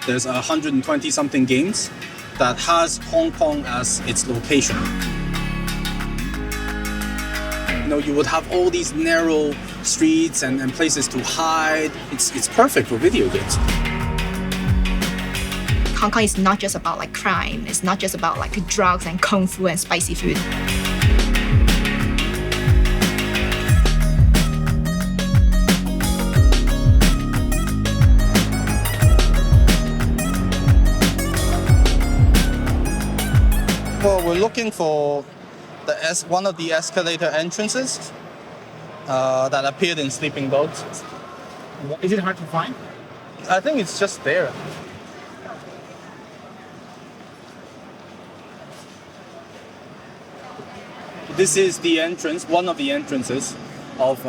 There's 120 something games that has Hong Kong as its location. You would have all these narrow streets and places to hide. It's perfect for video games. Hong Kong is not just about like crime. It's not just about like drugs and kung fu and spicy food. Well, we're looking for one of the escalator entrances that appeared in Sleeping Dogs. Is it hard to find? I think it's just there. This is the entrance, one of the entrances of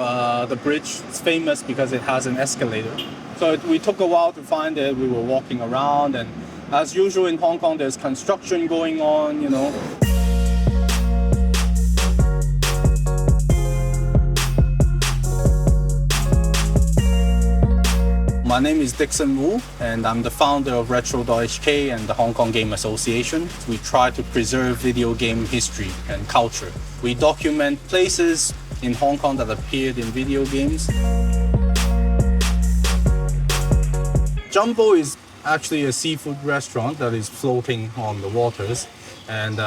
the bridge. It's famous because it has an escalator. So we took a while to find it. We were walking around, and as usual in Hong Kong, there's construction going on, My name is Dixon Wu, and I'm the founder of Retro.hk and the Hong Kong Game Association. We try to preserve video game history and culture. We document places in Hong Kong that appeared in video games. Jumbo is actually a seafood restaurant that is floating on the waters, and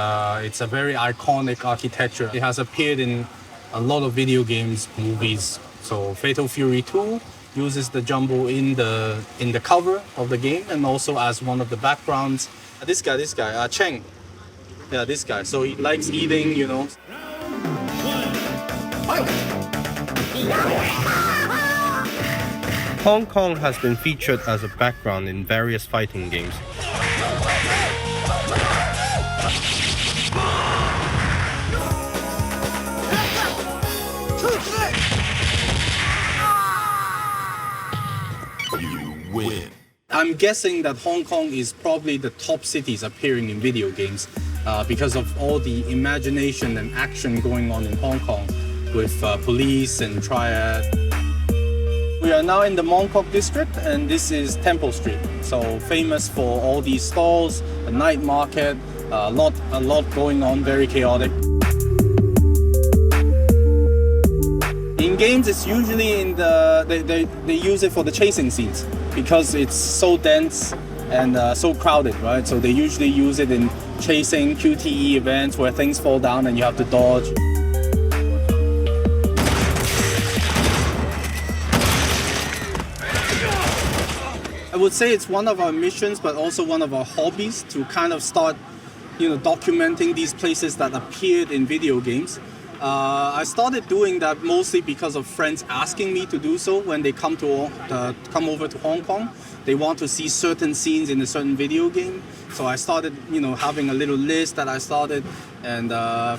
it's a very iconic architecture. It has appeared in a lot of video games, movies. So Fatal Fury 2 uses the Jumbo in the cover of the game and also as one of the backgrounds. This guy, Cheng. Yeah, this guy. So he likes eating, Hong Kong has been featured as a background in various fighting games. I'm guessing that Hong Kong is probably the top cities appearing in video games because of all the imagination and action going on in Hong Kong with police and triad. We are now in the Mong Kok district, and this is Temple Street. So famous for all these stalls, a night market, a lot going on, very chaotic. In games, it's usually they use it for the chasing scenes because it's so dense and so crowded, right? So they usually use it in chasing QTE events where things fall down and you have to dodge. I would say it's one of our missions, but also one of our hobbies to kind of start, documenting these places that appeared in video games. I started doing that mostly because of friends asking me to do so when they come over to Hong Kong. They want to see certain scenes in a certain video game. So I started, having a little list that I started, and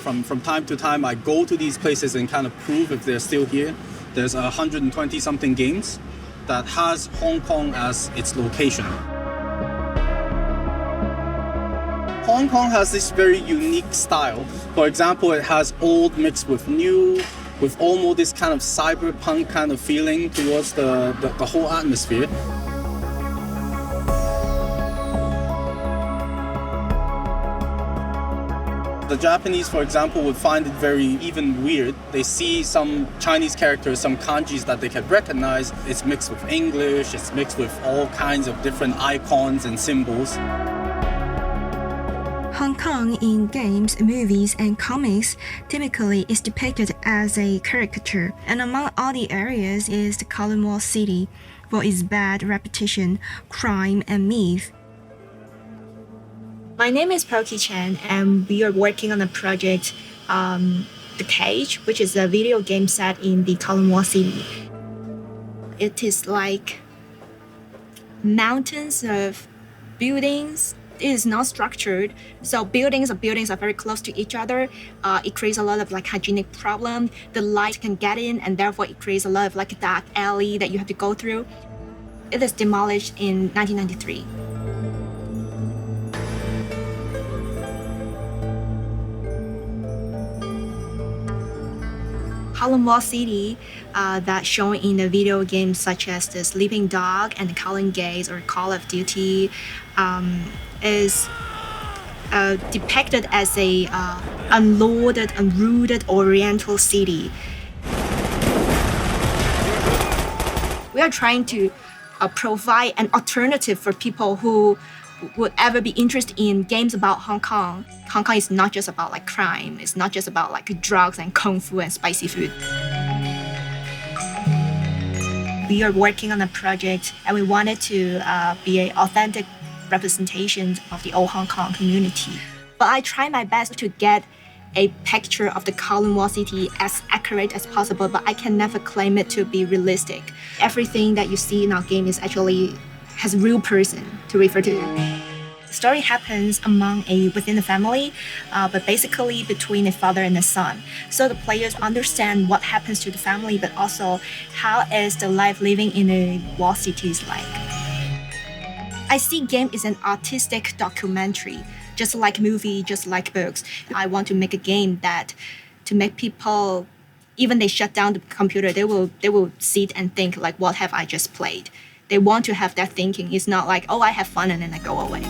from time to time I go to these places and kind of prove if they're still here. There's 120 something games that has Hong Kong as its location. Hong Kong has this very unique style. For example, it has old mixed with new, with almost this kind of cyberpunk kind of feeling towards the whole atmosphere. The Japanese, for example, would find it very even weird. They see some Chinese characters, some kanjis that they can recognize. It's mixed with English, it's mixed with all kinds of different icons and symbols. Hong Kong in games, movies, and comics typically is depicted as a caricature, and among all the areas is the Kowloon Wall City for its bad reputation, crime, and myth. My name is Proki Chen, and we are working on a project, The Cage, which is a video game set in the Kowloon Wall City. It is like mountains of buildings. It is not structured, so buildings are very close to each other. It creates a lot of hygienic problem. The light can get in, and therefore it creates a lot of a dark alley that you have to go through. It is demolished in 1993. Kowloon Wall City that shown in the video games such as the Sleeping Dog and the Kowloon Gates or Call of Duty is depicted as a unloaded, unrooted Oriental city. We are trying to provide an alternative for people who would ever be interested in games about Hong Kong. Hong Kong is not just about like crime. It's not just about like drugs and kung fu and spicy food. We are working on a project and we wanted to be an authentic representation of the old Hong Kong community. But I try my best to get a picture of the Kowloon Wall City as accurate as possible, but I can never claim it to be realistic. Everything that you see in our game is actually has a real person to refer to. The story happens within the family, but basically between a father and a son. So the players understand what happens to the family, but also how is the life living in a wall city is like. I see game is an artistic documentary, just like movie, just like books. I want to make a game that to make people, even they shut down the computer, they will sit and think like, what have I just played? They want to have that thinking. It's not like, oh, I have fun and then I go away.